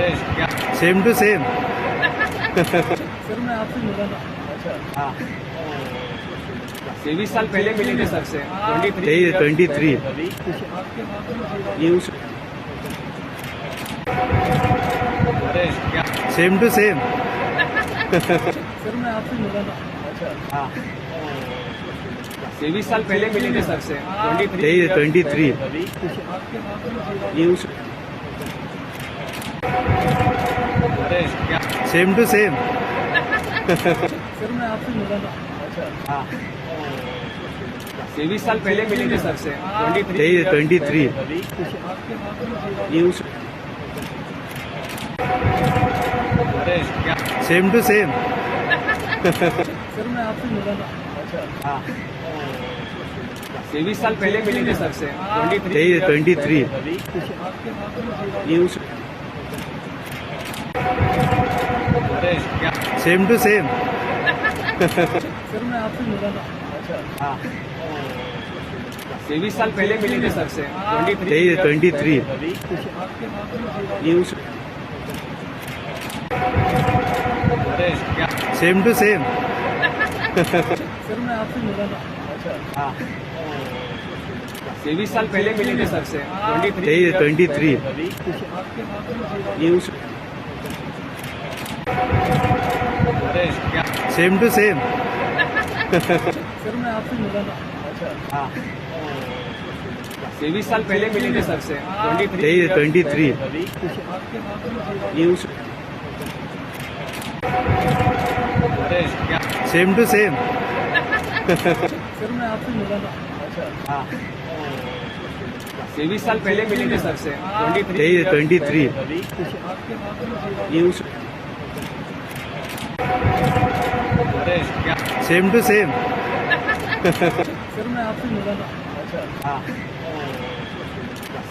अरे क्या same to same. Sir मैं आपसे मिला था। अच्छा हाँ 23 साल पहले मिले थे सर से 23 23 आपके हाथ में ये अरे क्या सेम टू सेम। सर मैं आपसे मिला था। अच्छा हाँ 23 साल पहले मिले थे सर से 23 23 आपके हाथ में ये अरे क्या सेम टू सेम। सर मैं आपसे मिला था। अच्छा हाँ 23 साल पहले मिले थे सर से 23 आपके हाथ में ये अरे क्या सेम टू सेम। सर मैं आपसे मिला था। अच्छा हाँ 23 साल पहले मिले थे सर से 23 आपके हाथ में ये अरे क्या सेम टू सेम। सर मैं आपसे मिला था। अच्छा हाँ 23 साल पहले मिले थे सर से 23 आपके हाथ में ये अरे क्या सेम टू सेम। सर मैं आपसे मिला था। अच्छा हाँ 23 साल पहले मिले थे सर से 23 आपके हाथ में ये अरे क्या सेम टू सेम। सर मैं आपसे मिला था। अच्छा हाँ 23 साल पहले मिले थे सर से 23 आपके हाथ में ये अरे क्या सेम टू सेम। सर मैं आपसे मिला था। अच्छा हाँ 23 साल पहले मिले थे सर से 23 आपके हाथ में ये अरे क्या सेम टू सेम। सर मैं आपसे मिला था। अच्छा हाँ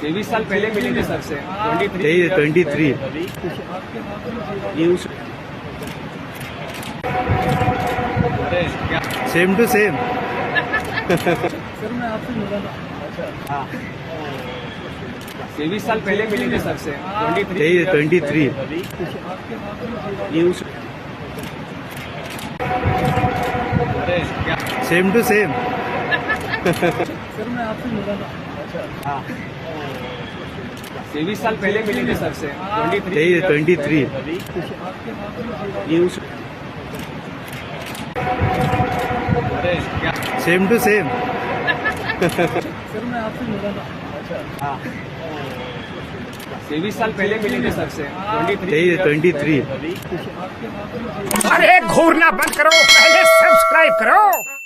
23 साल पहले मिले थे सर से 23 आपके हाथ में ये अरे क्या सेम टू सेम। सर मैं आपसे मिला था। अच्छा हाँ 23 साल पहले मिले थे सर से 23 आपके हाथ में ये अरे क्या सेम टू सेम। सर मैं आपसे मिला था। अच्छा हाँ 23 साल पहले मिले थे सर से 23 आपके हाथ में ये अरे क्या सेम टू सेम। सर मैं आपसे मिला था। अच्छा हाँ 23 साल पहले मिले थे सर से 23 आपके हाथ में अरे घूरना बंद करो, पहले सब्सक्राइब करो।